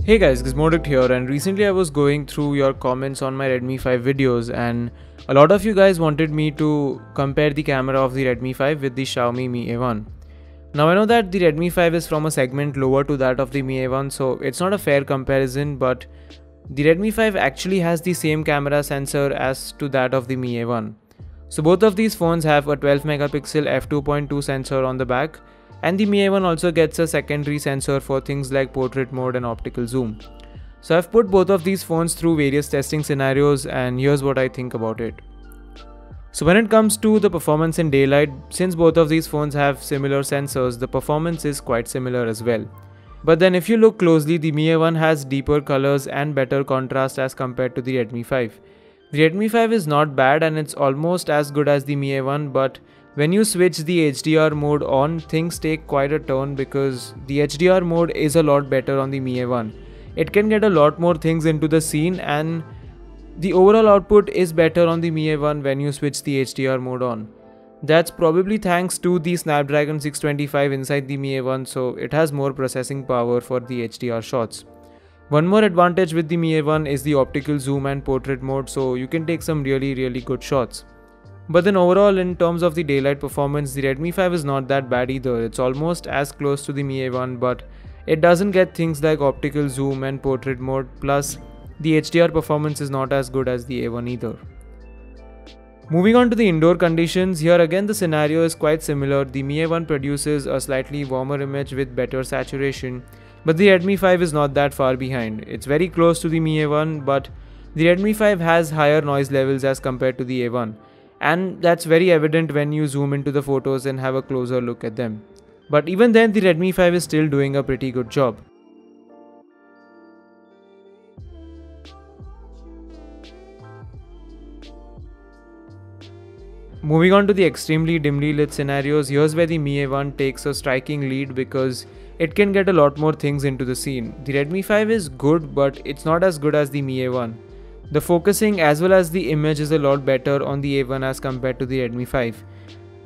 Hey guys, Gizmodic here, and recently I was going through your comments on my Redmi 5 videos, and a lot of you guys wanted me to compare the camera of the Redmi 5 with the Xiaomi Mi A1. Now I know that the Redmi 5 is from a segment lower to that of the Mi A1, so it's not a fair comparison, but the Redmi 5 actually has the same camera sensor as to that of the Mi A1. So both of these phones have a 12 megapixel f2.2 sensor on the back, and the Mi A1 also gets a secondary sensor for things like portrait mode and optical zoom. So I've put both of these phones through various testing scenarios, and here's what I think about it. So when it comes to the performance in daylight, since both of these phones have similar sensors, the performance is quite similar as well. But then if you look closely, the Mi A1 has deeper colors and better contrast as compared to the Redmi 5. The Redmi 5 is not bad and it's almost as good as the Mi A1, but when you switch the HDR mode on, things take quite a turn because the HDR mode is a lot better on the Mi A1. It can get a lot more things into the scene, and the overall output is better on the Mi A1 when you switch the HDR mode on. That's probably thanks to the Snapdragon 625 inside the Mi A1, so it has more processing power for the HDR shots. One more advantage with the Mi A1 is the optical zoom and portrait mode, so you can take some really good shots. But then overall, in terms of the daylight performance, the Redmi 5 is not that bad either. It's almost as close to the Mi A1, but it doesn't get things like optical zoom and portrait mode, plus the HDR performance is not as good as the A1 either. Moving on to the indoor conditions, here again the scenario is quite similar. The Mi A1 produces a slightly warmer image with better saturation, but the Redmi 5 is not that far behind. It's very close to the Mi A1, but the Redmi 5 has higher noise levels as compared to the A1. And that's very evident when you zoom into the photos and have a closer look at them. But even then, the Redmi 5 is still doing a pretty good job. Moving on to the extremely dimly lit scenarios, here's where the Mi A1 takes a striking lead because it can get a lot more things into the scene. The Redmi 5 is good, but it's not as good as the Mi A1. The focusing as well as the image is a lot better on the A1 as compared to the Redmi 5.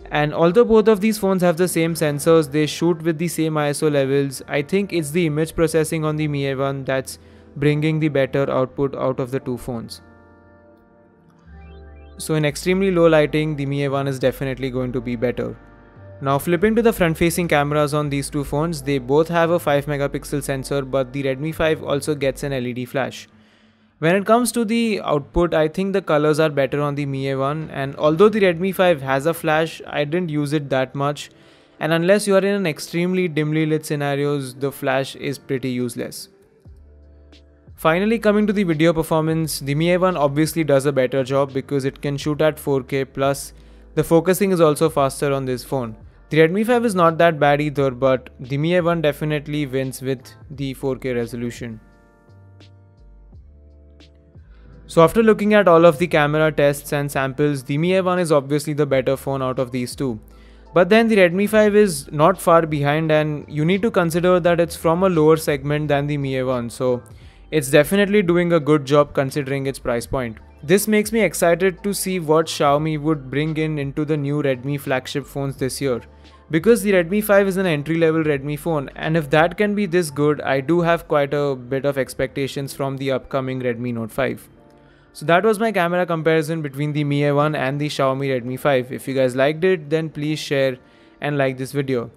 And although both of these phones have the same sensors, they shoot with the same ISO levels, I think it's the image processing on the Mi A1 that's bringing the better output out of the two phones. So in extremely low lighting, the Mi A1 is definitely going to be better. Now flipping to the front facing cameras on these two phones, they both have a 5 megapixel sensor, but the Redmi 5 also gets an LED flash. When it comes to the output, I think the colors are better on the Mi A1, and although the Redmi 5 has a flash, I didn't use it that much, and unless you are in an extremely dimly lit scenarios, the flash is pretty useless. Finally, coming to the video performance, the Mi A1 obviously does a better job because it can shoot at 4K, plus the focusing is also faster on this phone. The Redmi 5 is not that bad either, but the Mi A1 definitely wins with the 4K resolution. So after looking at all of the camera tests and samples, the Mi A1 is obviously the better phone out of these two. But then the Redmi 5 is not far behind, and you need to consider that it's from a lower segment than the Mi A1, so it's definitely doing a good job considering its price point. This makes me excited to see what Xiaomi would bring into the new Redmi flagship phones this year. Because the Redmi 5 is an entry-level Redmi phone, and if that can be this good, I do have quite a bit of expectations from the upcoming Redmi Note 5. So that was my camera comparison between the Mi A1 and the Xiaomi Redmi 5. If you guys liked it, then please share and like this video.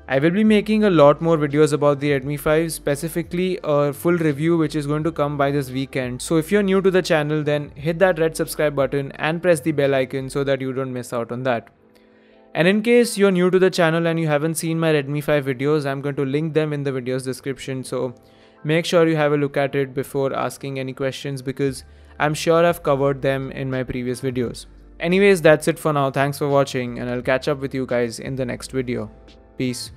I will be making a lot more videos about the Redmi 5, specifically a full review which is going to come by this weekend. So if you're new to the channel, then hit that red subscribe button and press the bell icon so that you don't miss out on that. And in case you're new to the channel and you haven't seen my Redmi 5 videos, I'm going to link them in the video's description, so make sure you have a look at it before asking any questions because I'm sure I've covered them in my previous videos. Anyways, that's it for now. Thanks for watching, and I'll catch up with you guys in the next video. Peace.